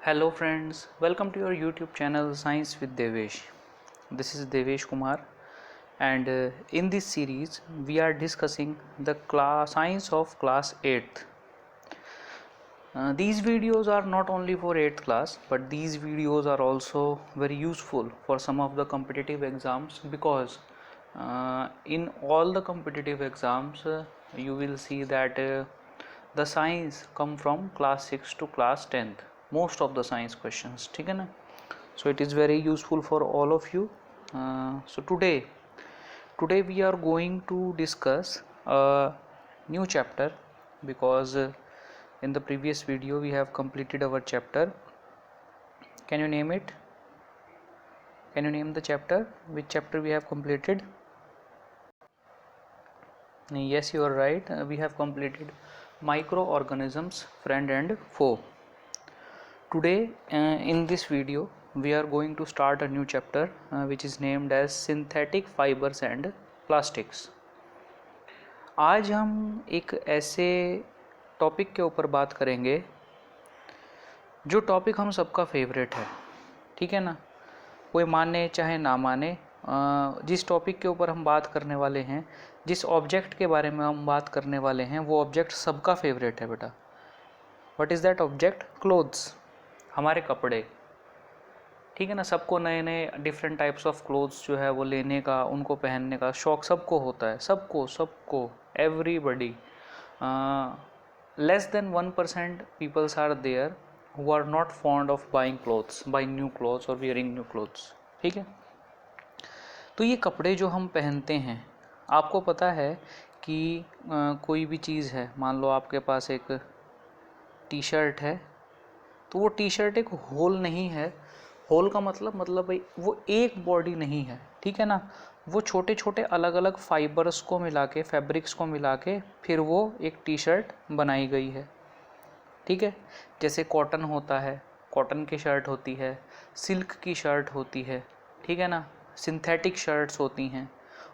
Hello friends, welcome to your YouTube channel Science with Devesh. This is Devesh Kumar and in this series we are discussing the science of class 8th. These videos are not only for 8th class but these videos are also very useful for some of the competitive exams because in all the competitive exams you will see that the science come from class 6 to class 10th, most of the science questions, ठीक है ना. So it is very useful for all of you. So today we are going to discuss a new chapter because in the previous video we have completed our chapter. Can you name it? Can you name the chapter? Which chapter we have completed? Yes, you are right. We have completed microorganisms, friend and foe. Today in this video we are going to start a new chapter which is named as synthetic fibers and plastics. आज हम एक ऐसे topic के ऊपर बात करेंगे जो topic हम सबका फेवरेट है, ठीक है ना. कोई माने चाहे ना माने, जिस टॉपिक के ऊपर हम बात करने वाले हैं, जिस ऑब्जेक्ट के बारे में हम बात करने वाले हैं, वो ऑब्जेक्ट सबका फेवरेट है बेटा. What is that object? Clothes, हमारे कपड़े, ठीक है ना. सबको नए नए डिफरेंट टाइप्स ऑफ क्लोथ्स जो है वो लेने का, उनको पहनने का शौक़ सबको होता है, सबको everybody. Less than 1% peoples are there who are not fond of buying clothes, buying new clothes और वियरिंग न्यू क्लोथ्स, ठीक है. तो ये कपड़े जो हम पहनते हैं, आपको पता है कि कोई भी चीज़ है, मान लो आपके पास एक टी शर्ट है, तो वो टी शर्ट एक होल नहीं है. होल का मतलब भाई वो एक बॉडी नहीं है, ठीक है ना. वो छोटे छोटे अलग अलग फाइबर्स को मिला के, फैब्रिक्स को मिला के फिर वो एक टी शर्ट बनाई गई है, ठीक है. जैसे कॉटन होता है, कॉटन की शर्ट होती है, सिल्क की शर्ट होती है, ठीक है ना. सिंथेटिक शर्ट्स होती हैं,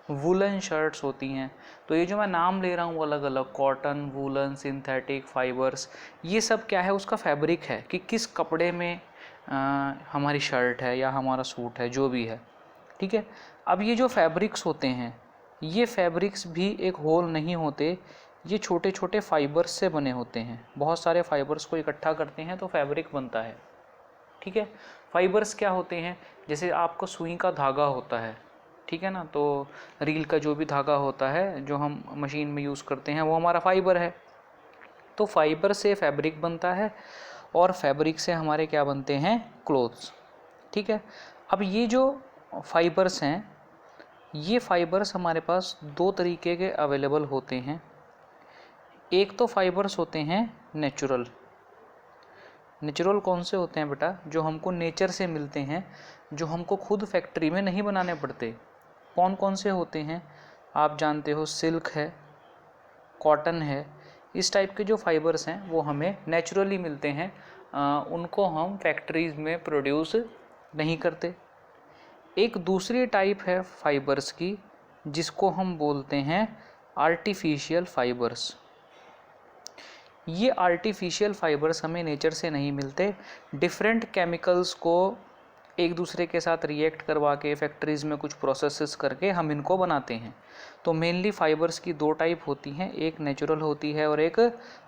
वूलन शर्ट्स होती हैं. तो ये जो मैं नाम ले रहा हूँ अलग अलग, कॉटन, वूलन, सिंथेटिक, फाइबर्स, ये सब क्या है, उसका फैब्रिक है कि किस कपड़े में हमारी शर्ट है या हमारा सूट है, जो भी है, ठीक है. अब ये जो फैब्रिक्स होते हैं, ये फैब्रिक्स भी एक होल नहीं होते, ये छोटे छोटे फाइबर्स से बने होते हैं. बहुत सारे फाइबर्स को इकट्ठा करते हैं तो फैब्रिक बनता है, ठीक है. फाइबर्स क्या होते हैं? जैसे आपको सुई का धागा होता है, ठीक है ना. तो रील का जो भी धागा होता है जो हम मशीन में यूज़ करते हैं, वो हमारा फाइबर है. तो फाइबर से फैब्रिक बनता है और फैब्रिक से हमारे क्या बनते हैं? क्लोथ्स, ठीक है. अब ये जो फाइबर्स हैं, ये फाइबर्स हमारे पास दो तरीके के अवेलेबल होते हैं. एक तो फाइबर्स होते हैं नेचुरल. नेचुरल कौन से होते हैं बेटा? जो हमको नेचर से मिलते हैं, जो हमको खुद फैक्ट्री में नहीं बनाने पड़ते. कौन कौन से होते हैं? आप जानते हो, सिल्क है, कॉटन है. इस टाइप के जो फाइबर्स हैं वो हमें नेचुरली मिलते हैं, उनको हम फैक्ट्रीज़ में प्रोड्यूस नहीं करते. एक दूसरी टाइप है फाइबर्स की जिसको हम बोलते हैं आर्टिफिशियल फाइबर्स. ये आर्टिफिशियल फाइबर्स हमें नेचर से नहीं मिलते. डिफरेंट केमिकल्स को एक दूसरे के साथ रिएक्ट करवा के फैक्ट्रीज़ में कुछ प्रोसेसेस करके हम इनको बनाते हैं. तो मेनली फाइबर्स की दो टाइप होती हैं, एक नेचुरल होती है और एक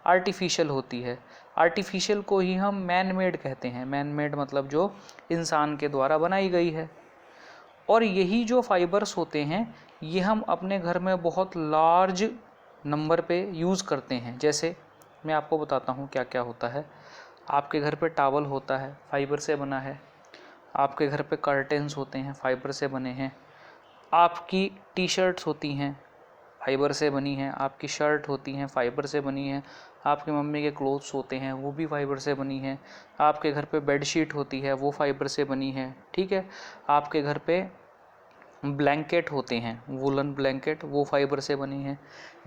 आर्टिफिशियल होती है. आर्टिफिशियल को ही हम मैन मेड कहते हैं. मैन मेड मतलब जो इंसान के द्वारा बनाई गई है. और यही जो फाइबर्स होते हैं ये हम अपने घर में बहुत लार्ज नंबर पे यूज़ करते हैं. जैसे मैं आपको बताता हूँ क्या क्या होता है. आपके घर पे टॉवल होता है, फाइबर से बना है. आपके घर पे कर्टेन्स होते हैं, फाइबर से बने हैं. आपकी टी शर्ट्स होती हैं, फाइबर से बनी हैं. आपकी शर्ट होती हैं, फाइबर से बनी हैं. आपकी मम्मी के क्लोथ्स होते हैं, वो भी फाइबर से बनी हैं. आपके घर पे बेडशीट होती है, वो फाइबर से बनी है, ठीक है. आपके घर पे ब्लैंकेट होते हैं, वूलन ब्लैंकेट, वो फाइबर से बनी है.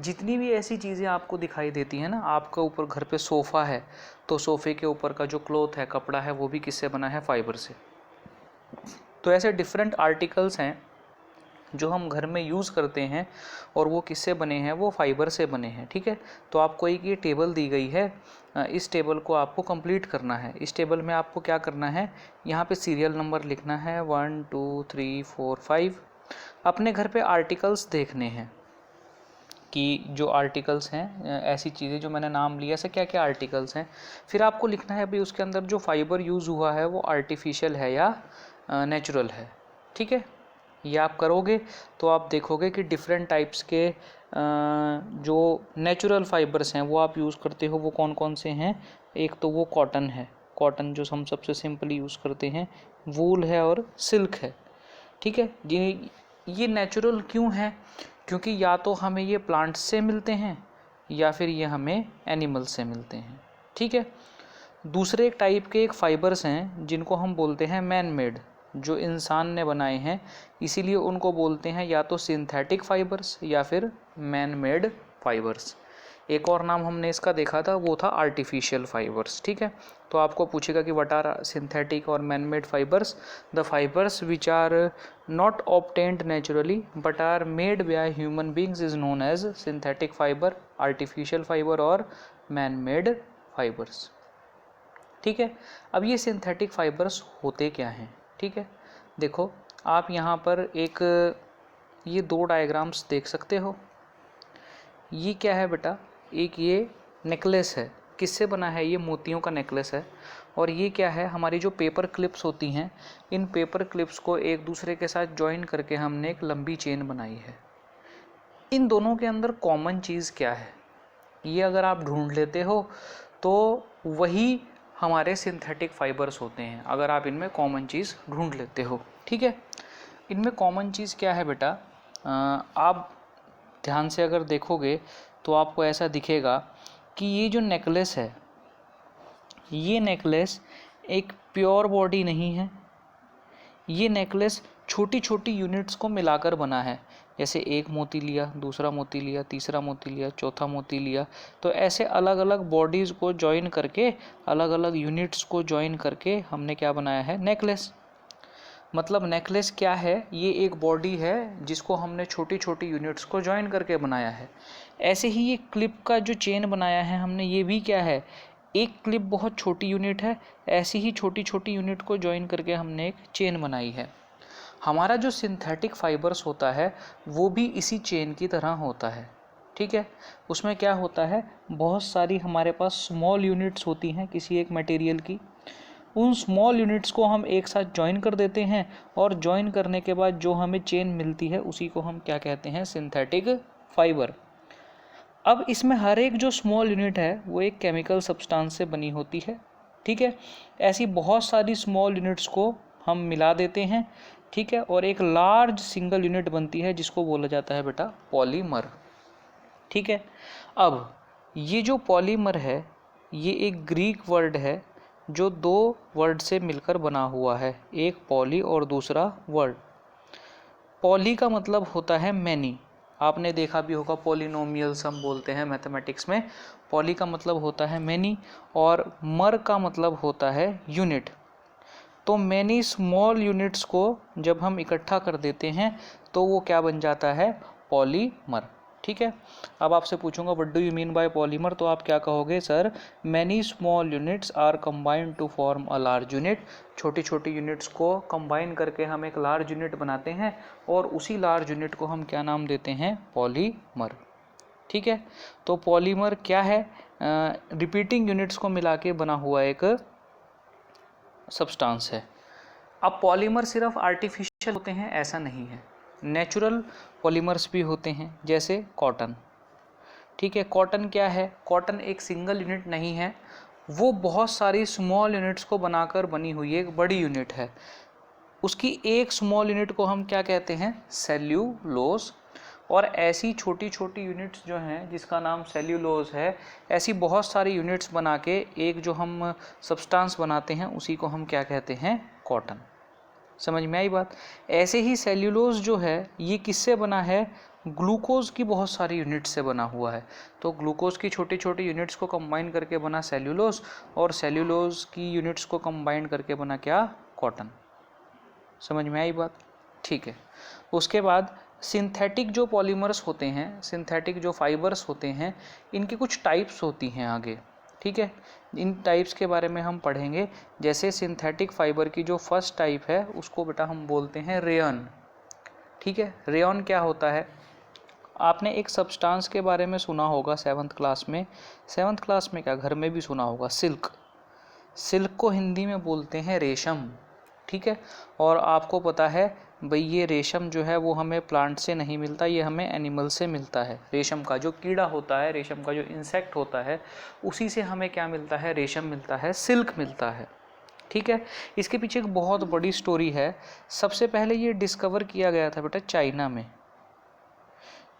जितनी भी ऐसी चीज़ें आपको दिखाई देती हैं ना, आपका ऊपर घर पे सोफ़ा है तो सोफ़े के ऊपर का जो क्लॉथ है, कपड़ा है, वो भी किससे बना है? फाइबर से. तो ऐसे डिफरेंट आर्टिकल्स हैं जो हम घर में यूज़ करते हैं और वो किससे बने हैं, वो फाइबर से बने हैं। ठीक है, तो आपको एक ये टेबल दी गई है, इस टेबल को आपको कंप्लीट करना है। इस टेबल में आपको क्या करना है, यहाँ पे सीरियल नंबर लिखना है 1 2 3 4 5। अपने घर पे आर्टिकल्स देखने हैं कि जो आर्टिकल्स हैं, ऐसी चीज़ें जो मैंने नाम लिया, ऐसे क्या क्या आर्टिकल्स हैं। फिर आपको लिखना है भाई उसके अंदर जो फाइबर यूज़ हुआ है वो आर्टिफिशियल है या नेचुरल है। ठीक है, ये आप करोगे तो आप देखोगे कि डिफरेंट टाइप्स के जो नेचुरल फाइबर्स हैं वो आप यूज़ करते हो, वो कौन कौन से हैं। एक तो वो कॉटन है, कॉटन जो हम सबसे सिंपली यूज़ करते हैं, वूल है और सिल्क है। ठीक है, ये नेचुरल क्यों है, क्योंकि या तो हमें ये प्लांट्स से मिलते हैं या फिर ये हमें एनिमल्स से मिलते हैं। ठीक है, दूसरे एक टाइप के एक फाइबर्स हैं जिनको हम बोलते हैं मैन मेड, जो इंसान ने बनाए हैं, इसीलिए उनको बोलते हैं या तो सिंथेटिक फाइबर्स या फिर मैन मेड फाइबर्स। एक और नाम हमने इसका देखा था, वो था आर्टिफिशियल फाइबर्स। ठीक है, तो आपको पूछेगा कि व्हाट आर सिंथेटिक और man made fibres. The fibres which are not obtained naturally but are made by human beings is known as synthetic fibre, artificial fibre और मैन मेड फाइबर्स। ठीक है, अब ये सिंथेटिक फाइबर्स होते क्या हैं। ठीक है, देखो आप यहाँ पर एक ये दो डायग्राम्स देख सकते हो। ये क्या है बेटा, एक ये नेकलेस है, किससे बना है, ये मोतियों का नेकलेस है। और ये क्या है, हमारी जो पेपर क्लिप्स होती हैं, इन पेपर क्लिप्स को एक दूसरे के साथ जॉइन करके हमने एक लंबी चेन बनाई है। इन दोनों के अंदर कॉमन चीज़ क्या है, ये अगर आप ढूंढ लेते हो तो वही हमारे सिंथेटिक फाइबर्स होते हैं, अगर आप इनमें कॉमन चीज़ ढूंढ लेते हो। ठीक है, इनमें कॉमन चीज़ क्या है बेटा, आप ध्यान से अगर देखोगे तो आपको ऐसा दिखेगा कि ये जो नेकलेस है, ये नेकलेस एक प्योर बॉडी नहीं है। ये नेकलेस छोटी छोटी यूनिट्स को मिलाकर बना है, जैसे एक मोती लिया, दूसरा मोती लिया, तीसरा मोती लिया, चौथा मोती लिया, तो ऐसे अलग अलग बॉडीज़ को जॉइन करके, अलग अलग यूनिट्स को जॉइन करके हमने क्या बनाया है, नेकलेस। मतलब नेकलेस क्या है, ये एक बॉडी है जिसको हमने छोटी छोटी यूनिट्स को जॉइन करके बनाया है। ऐसे ही ये क्लिप का जो चेन बनाया है हमने, ये भी क्या है, एक क्लिप बहुत छोटी यूनिट है, ऐसी ही छोटी छोटी यूनिट को जॉइन करके हमने एक चेन बनाई है। हमारा जो सिंथेटिक फाइबर्स होता है वो भी इसी चेन की तरह होता है। ठीक है, उसमें क्या होता है, बहुत सारी हमारे पास स्मॉल यूनिट्स होती हैं किसी एक मटेरियल की, उन स्मॉल यूनिट्स को हम एक साथ ज्वाइन कर देते हैं और ज्वाइन करने के बाद जो हमें चेन मिलती है उसी को हम क्या कहते हैं, सिंथेटिक फाइबर। अब इसमें हर एक जो स्मॉल यूनिट है वो एक केमिकल सब्सटेंस से बनी होती है। ठीक है, ऐसी बहुत सारी स्मॉल यूनिट्स को हम मिला देते हैं। ठीक है, और एक लार्ज सिंगल यूनिट बनती है जिसको बोला जाता है बेटा पॉलीमर। ठीक है, अब ये जो पॉलीमर है ये एक ग्रीक वर्ड है जो दो वर्ड से मिलकर बना हुआ है, एक पॉली और दूसरा वर्ड। पॉली का मतलब होता है मैनी, आपने देखा भी होगा पॉलिनोमियल्स हम बोलते हैं मैथमेटिक्स में, पॉली का मतलब होता है मैनी, और मर का मतलब होता है यूनिट। तो मैनी स्मॉल यूनिट्स को जब हम इकट्ठा कर देते हैं तो वो क्या बन जाता है, पॉलीमर। ठीक है, अब आपसे पूछूंगा what do you mean by polymer, तो आप क्या कहोगे, sir many small units are combined to form a large unit. छोटी छोटी यूनिट्स को कंबाइन करके हम एक लार्ज यूनिट बनाते हैं और उसी लार्ज यूनिट को हम क्या नाम देते हैं, पॉलीमर। ठीक है, तो पॉलीमर क्या है, रिपीटिंग यूनिट्स को मिला के बना हुआ एक सब्सटेंस है। अब पॉलीमर सिर्फ आर्टिफिशियल होते हैं ऐसा नहीं है, नेचुरल पॉलीमर्स भी होते हैं, जैसे कॉटन। ठीक है, कॉटन क्या है, कॉटन एक सिंगल यूनिट नहीं है, वो बहुत सारी स्मॉल यूनिट्स को बनाकर बनी हुई एक बड़ी यूनिट है। उसकी एक स्मॉल यूनिट को हम क्या कहते हैं, सेल्यूलोज। और ऐसी छोटी छोटी यूनिट्स जो हैं जिसका नाम सेल्यूलोज है, ऐसी बहुत सारी यूनिट्स बना के एक जो हम सब्सटेंस बनाते हैं उसी को हम क्या कहते हैं, कॉटन। समझ में आई बात। ऐसे ही सेल्यूलोज जो है ये किससे बना है, ग्लूकोज की बहुत सारी यूनिट्स से बना हुआ है। तो ग्लूकोज की छोटी छोटी यूनिट्स को कंबाइन करके बना सेल्यूलोज, और सेल्यूलोज की यूनिट्स को कंबाइन करके बना क्या, कॉटन। समझ में आई बात। ठीक है। उसके बाद सिंथेटिक जो पॉलीमर्स होते हैं, सिंथेटिक जो फाइबर्स होते हैं, इनकी कुछ टाइप्स होती हैं आगे, ठीक है। इन टाइप्स के बारे में हम पढ़ेंगे। जैसे सिंथेटिक फाइबर की जो फर्स्ट टाइप है उसको बेटा हम बोलते हैं रेयन, ठीक है। रेयन क्या होता है? आपने एक सब्सटेंस के बारे में सुना होगा 7th क्लास में, 7th क्लास में क्या, घर में भी सुना होगा, सिल्क। सिल्क को हिंदी में बोलते हैं रेशम, ठीक है। और आपको पता है भाई ये रेशम जो है वो हमें प्लांट से नहीं मिलता, ये हमें एनिमल से मिलता है। रेशम का जो कीड़ा होता है, रेशम का जो इंसेक्ट होता है, उसी से हमें क्या मिलता है, रेशम मिलता है, सिल्क मिलता है, ठीक है। इसके पीछे एक बहुत बड़ी स्टोरी है। सबसे पहले ये डिस्कवर किया गया था बेटा चाइना में।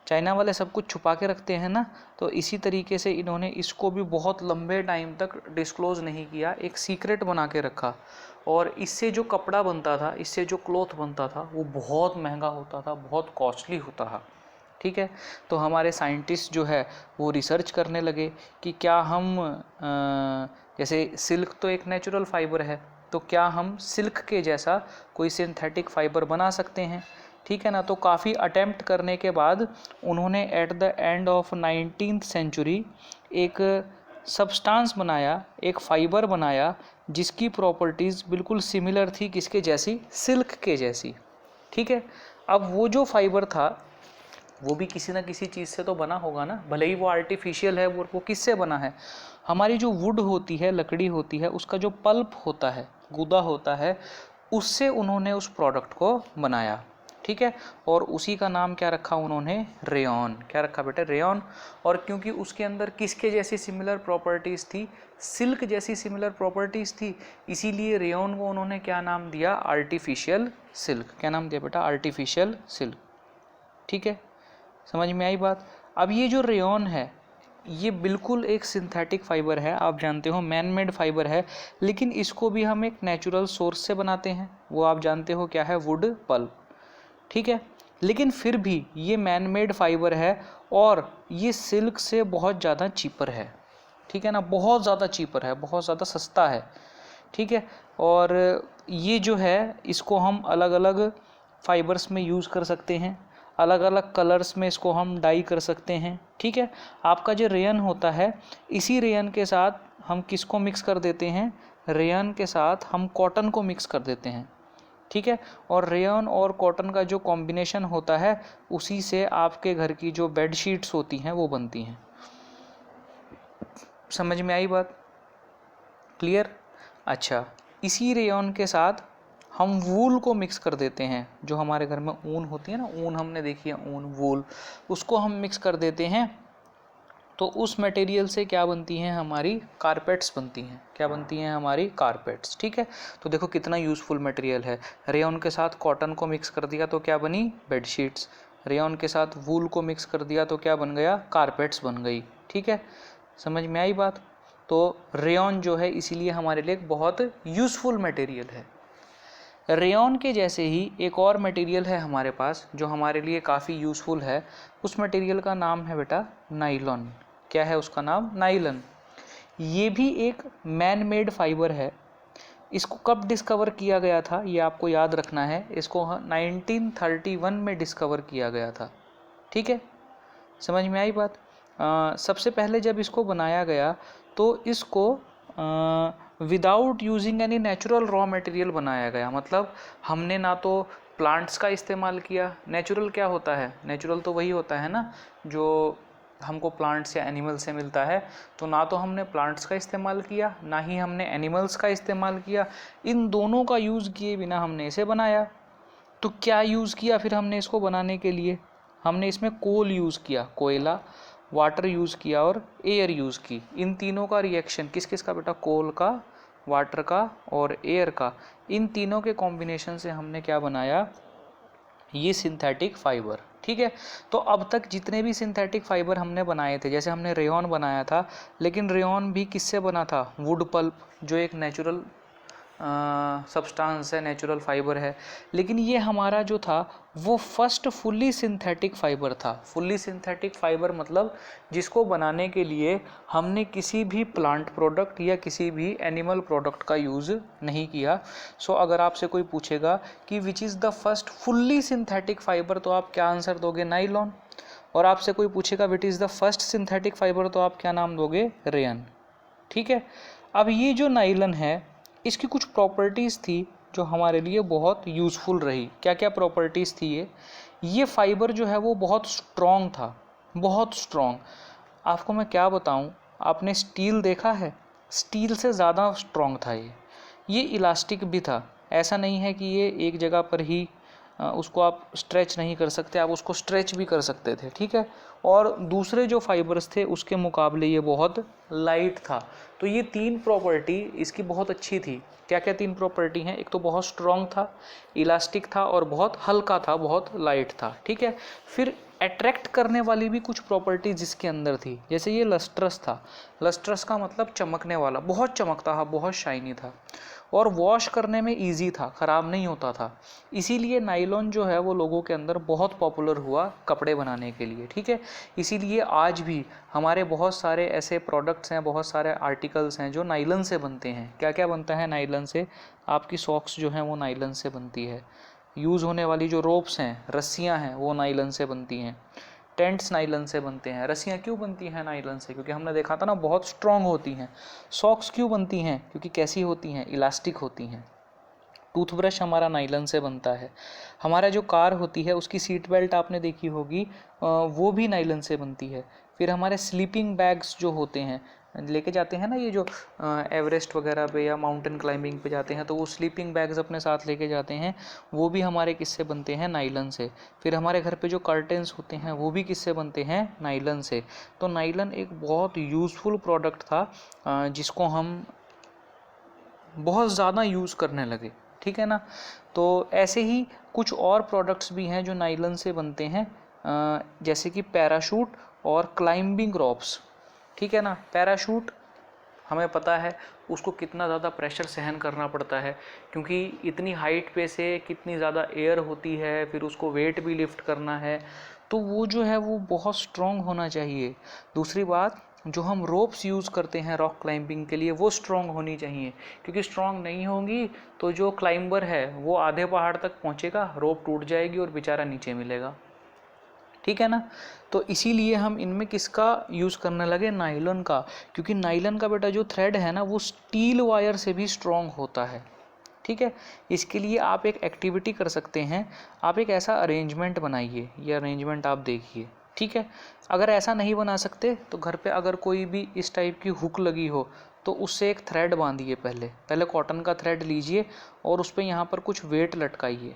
चाइना वाले सब कुछ छुपा के रखते हैं ना, तो इसी तरीके से इन्होंने इसको भी बहुत लंबे टाइम तक डिस्क्लोज नहीं किया, एक सीक्रेट बना के रखा। और इससे जो कपड़ा बनता था, इससे जो क्लॉथ बनता था, वो बहुत महंगा होता था, बहुत कॉस्टली होता था, ठीक है। तो हमारे साइंटिस्ट जो है वो रिसर्च करने लगे कि क्या हम जैसे सिल्क तो एक नेचुरल फाइबर है, तो क्या हम सिल्क के जैसा कोई सिंथेटिक फाइबर बना सकते हैं, ठीक है ना। तो काफ़ी अटेम्प्ट करने के बाद उन्होंने at the end of 19th century एक सब्सटेंस बनाया, एक फाइबर बनाया जिसकी प्रॉपर्टीज़ बिल्कुल सिमिलर थी, किसके जैसी, सिल्क के जैसी, ठीक है। अब वो जो फाइबर था वो भी किसी ना किसी चीज़ से तो बना होगा ना, भले ही वो आर्टिफिशियल है, वो किससे बना है, हमारी जो वुड होती है, लकड़ी होती है, उसका जो पल्प होता है, गूदा होता है, उससे उन्होंने उस प्रोडक्ट को बनाया, ठीक है। और उसी का नाम क्या रखा उन्होंने, रेयॉन। क्या रखा बेटा, रेयॉन। और क्योंकि उसके अंदर किसके जैसी सिमिलर प्रॉपर्टीज़ थी, सिल्क जैसी सिमिलर प्रॉपर्टीज़ थी, इसीलिए रेयॉन को उन्होंने क्या नाम दिया, आर्टिफिशियल सिल्क। क्या नाम दिया बेटा, आर्टिफिशियल सिल्क, ठीक है। समझ में आई बात। अब ये जो रेयॉन है ये बिल्कुल एक सिंथेटिक फाइबर है, आप जानते हो मैन मेड फाइबर है, लेकिन इसको भी हम एक नेचुरल सोर्स से बनाते हैं, वो आप जानते हो क्या है, वुड पल्प, ठीक है। लेकिन फिर भी ये मैन मेड फाइबर है और ये सिल्क से बहुत ज़्यादा चीपर है, ठीक है ना, बहुत ज़्यादा चीपर है, बहुत ज़्यादा सस्ता है, ठीक है। और ये जो है इसको हम अलग अलग फाइबर्स में यूज़ कर सकते हैं, अलग अलग कलर्स में इसको हम डाई कर सकते हैं, ठीक है। आपका जो रेयन होता है, इसी रेयन के साथ हम किसको मिक्स कर देते हैं, रेयन के साथ हम कॉटन को मिक्स कर देते हैं, ठीक है। और रेयन और कॉटन का जो कॉम्बिनेशन होता है, उसी से आपके घर की जो बेड शीट्स होती हैं वो बनती हैं। समझ में आई बात, क्लियर। अच्छा, इसी रेयन के साथ हम वूल को मिक्स कर देते हैं, जो हमारे घर में ऊन होती है ना, ऊन हमने देखी है, ऊन, वूल, उसको हम मिक्स कर देते हैं। तो उस मटेरियल से क्या बनती हैं, हमारी कारपेट्स बनती हैं। क्या बनती हैं, हमारी कारपेट्स, ठीक है। तो देखो कितना यूज़फुल मटेरियल है। रेयन के साथ कॉटन को मिक्स कर दिया तो क्या बनी, बेडशीट्स। रेयन के साथ वूल को मिक्स कर दिया तो क्या बन गया, कारपेट्स बन गई, ठीक है। समझ में आई बात। तो रेयन जो है इसीलिए हमारे लिए बहुत यूज़फुल मटेरियल है। रेयॉन के जैसे ही एक और मटेरियल है हमारे पास जो हमारे लिए काफ़ी यूज़फुल है, उस मटेरियल का नाम है बेटा नाइलॉन। क्या है उसका नाम, नाइलॉन। ये भी एक मैन मेड फाइबर है। इसको कब डिस्कवर किया गया था ये आपको याद रखना है, इसको 1931 में डिस्कवर किया गया था, ठीक है। समझ में आई बात। सबसे पहले जब इसको बनाया गया तो इसको without using any natural raw material बनाया गया। मतलब हमने ना तो प्लांट्स का इस्तेमाल किया, नेचुरल क्या होता है, नेचुरल तो वही होता है ना जो हमको प्लांट्स या एनिमल से मिलता है। तो ना तो हमने प्लांट्स का इस्तेमाल किया, ना ही हमने एनिमल्स का इस्तेमाल किया, इन दोनों का यूज़ किए बिना हमने इसे बनाया। तो क्या यूज़ किया फिर हमने इसको बनाने के लिए, हमने इसमें कोल यूज़ किया, कोयला, वाटर यूज़ किया और एयर यूज़ की। इन तीनों का रिएक्शन, किस किस का बेटा, कोल का, वाटर का और एयर का, इन तीनों के कॉम्बिनेशन से हमने क्या बनाया, ये सिंथेटिक फाइबर, ठीक है। तो अब तक जितने भी सिंथेटिक फाइबर हमने बनाए थे, जैसे हमने रेयॉन बनाया था, लेकिन रेयॉन भी किससे बना था, वुड पल्प, जो एक नेचुरल सब्सटेंस है, नेचुरल फाइबर है, लेकिन ये हमारा जो था वो फर्स्ट फुल्ली सिंथेटिक फाइबर था। फुल्ली सिंथेटिक फाइबर मतलब जिसको बनाने के लिए हमने किसी भी प्लांट प्रोडक्ट या किसी भी एनिमल प्रोडक्ट का यूज़ नहीं किया। सो अगर आपसे कोई पूछेगा कि which is the first fully synthetic fibre, तो आप क्या आंसर दोगे? नाइलॉन। और आपसे कोई पूछेगा which is the first synthetic fibre, तो आप क्या नाम दोगे? रेयन। ठीक है। अब ये जो नाइलन है इसकी कुछ प्रॉपर्टीज़ थी जो हमारे लिए बहुत यूज़फुल रही। क्या क्या प्रॉपर्टीज़ थी? ये फाइबर जो है वो बहुत स्ट्रॉन्ग था, बहुत स्ट्रॉन्ग। आपको मैं क्या बताऊं, आपने स्टील देखा है? स्टील से ज़्यादा स्ट्रॉन्ग था ये इलास्टिक भी था। ऐसा नहीं है कि ये एक जगह पर ही उसको आप स्ट्रेच नहीं कर सकते, आप उसको स्ट्रेच भी कर सकते थे। ठीक है। और दूसरे जो फाइबर्स थे उसके मुकाबले ये बहुत लाइट था। तो ये तीन प्रॉपर्टी इसकी बहुत अच्छी थी। क्या क्या तीन प्रॉपर्टी हैं? एक तो बहुत स्ट्रॉन्ग था, इलास्टिक था और बहुत हल्का था, बहुत लाइट था। ठीक है। फिर अट्रैक्ट करने वाली भी कुछ प्रॉपर्टी जिसके अंदर थी, जैसे ये लस्ट्रस था। लस्ट्रस का मतलब चमकने वाला, बहुत चमकता था, बहुत शाइनी था और वॉश करने में इजी था, ख़राब नहीं होता था। इसीलिए नाइलॉन जो है वो लोगों के अंदर बहुत पॉपुलर हुआ कपड़े बनाने के लिए। ठीक है। इसीलिए आज भी हमारे बहुत सारे ऐसे प्रोडक्ट्स हैं, बहुत सारे आर्टिकल्स हैं जो नाइलन से बनते हैं। क्या क्या बनता है नाइलन से? आपकी सॉक्स जो हैं वो नाइलन से बनती है। यूज़ होने वाली जो रोप्स हैं, रस्सियाँ हैं, वो नाइलन से बनती हैं। टेंट्स नाइलन से बनते हैं। रस्सियाँ क्यों बनती हैं नाइलन से? क्योंकि हमने देखा था ना, बहुत स्ट्रॉन्ग होती हैं। सॉक्स क्यों बनती हैं? क्योंकि कैसी होती हैं? इलास्टिक होती हैं। टूथब्रश हमारा नाइलन से बनता है। हमारा जो कार होती है उसकी सीट बेल्ट आपने देखी होगी, वो भी नाइलन से बनती है। फिर हमारे स्लीपिंग बैग्स जो होते हैं, लेके जाते हैं ना ये जो एवरेस्ट वगैरह पे या माउंटेन क्लाइंबिंग पे जाते हैं, तो वो स्लीपिंग बैग्स अपने साथ लेके जाते हैं, वो भी हमारे किससे बनते हैं? नाइलन से। फिर हमारे घर पे जो कर्टेंस होते हैं वो भी किससे बनते हैं? नाइलन से। तो नाइलन एक बहुत यूज़फुल प्रोडक्ट था जिसको हम बहुत ज़्यादा यूज़ करने लगे। ठीक है ना। तो ऐसे ही कुछ और प्रोडक्ट्स भी हैं जो नाइलन से बनते हैं, जैसे कि पैराशूट और क्लाइंबिंग रॉप्स। ठीक है ना। पैराशूट हमें पता है उसको कितना ज़्यादा प्रेशर सहन करना पड़ता है, क्योंकि इतनी हाइट पे से कितनी ज़्यादा एयर होती है, फिर उसको वेट भी लिफ्ट करना है, तो वो जो है वो बहुत स्ट्रॉन्ग होना चाहिए। दूसरी बात, जो हम रोप्स यूज़ करते हैं रॉक क्लाइंबिंग के लिए, वो स्ट्रॉन्ग होनी चाहिए, क्योंकि स्ट्रॉन्ग नहीं होंगी तो जो क्लाइंबर है वो आधे पहाड़ तक पहुँचेगा, रोप टूट जाएगी और बेचारा नीचे मिलेगा। ठीक है ना। तो इसीलिए हम इनमें किसका यूज़ करने लगे? नाइलन का। क्योंकि नाइलन का बेटा जो थ्रेड है ना वो स्टील वायर से भी स्ट्रॉन्ग होता है। ठीक है। इसके लिए आप एक एक्टिविटी कर सकते हैं, आप एक ऐसा अरेंजमेंट बनाइए, ये अरेंजमेंट आप देखिए। ठीक है। अगर ऐसा नहीं बना सकते तो घर पे अगर कोई भी इस टाइप की हुक लगी हो तो उससे एक थ्रेड बांधिए। पहले कॉटन का थ्रेड लीजिए और उस पर यहाँ पर कुछ वेट लटकाइए,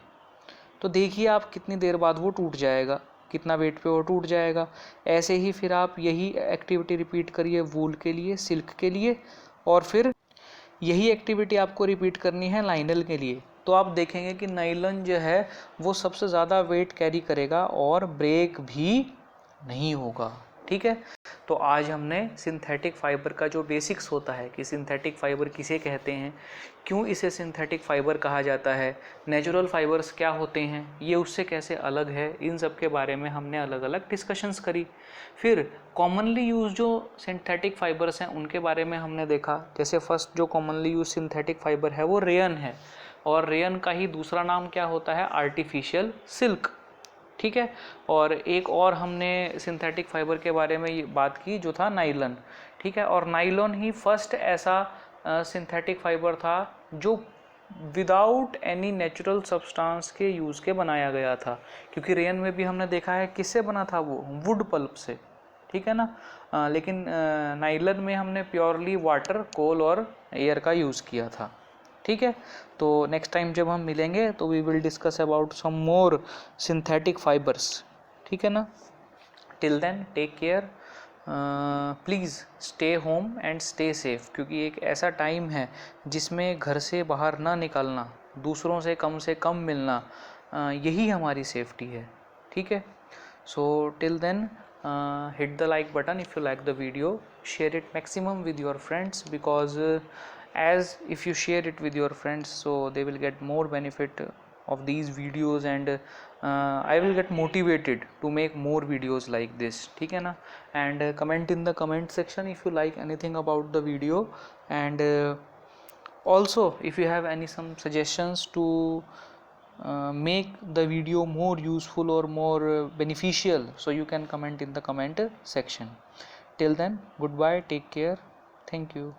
तो देखिए आप कितनी देर बाद वो टूट जाएगा, कितना वेट पे वो टूट जाएगा। ऐसे ही फिर आप यही एक्टिविटी रिपीट करिए वूल के लिए, सिल्क के लिए, और फिर यही एक्टिविटी आपको रिपीट करनी है नाइलॉन के लिए। तो आप देखेंगे कि नाइलॉन जो है वो सबसे ज़्यादा वेट कैरी करेगा और ब्रेक भी नहीं होगा। ठीक है। तो आज हमने सिंथेटिक फाइबर का जो बेसिक्स होता है कि सिंथेटिक फाइबर किसे कहते हैं, क्यों इसे सिंथेटिक फाइबर कहा जाता है, नेचुरल फाइबर्स क्या होते हैं, ये उससे कैसे अलग है, इन सब के बारे में हमने अलग अलग डिस्कशंस करी। फिर कॉमनली यूज जो सिंथेटिक फाइबर्स हैं उनके बारे में हमने देखा। जैसे फर्स्ट जो कॉमनली यूज सिंथेटिक फाइबर है वो रेयन है, और रेयन का ही दूसरा नाम क्या होता है? Artificial silk. ठीक है। और एक और हमने सिंथेटिक फाइबर के बारे में ये बात की जो था नाइलन। ठीक है। और नाइलॉन ही फर्स्ट ऐसा सिंथेटिक फाइबर था जो विदाउट एनी नेचुरल सब्सटेंस के यूज़ के बनाया गया था, क्योंकि रेयन में भी हमने देखा है किससे बना था? वो वुड पल्प से। ठीक है ना। लेकिन नाइलन में हमने प्योरली वाटर, कोल और एयर का यूज़ किया था। ठीक है। तो नेक्स्ट टाइम जब हम मिलेंगे तो we will discuss about some more synthetic fibres. ठीक है ना। Till then take care, please stay home and stay safe, क्योंकि एक ऐसा टाइम है जिसमें घर से बाहर ना निकलना, दूसरों से कम मिलना, यही हमारी सेफ्टी है। ठीक है। So till then hit the like button if you like the video, share it maximum with your friends, because as if you share it with your friends, so they will get more benefit of these videos, and I will get motivated to make more videos like this, ठीक है ना. And comment in the comment section if you like anything about the video, and also if you have any some suggestions to make the video more useful or more beneficial, so you can comment in the comment section. Till then, goodbye, take care, thank you.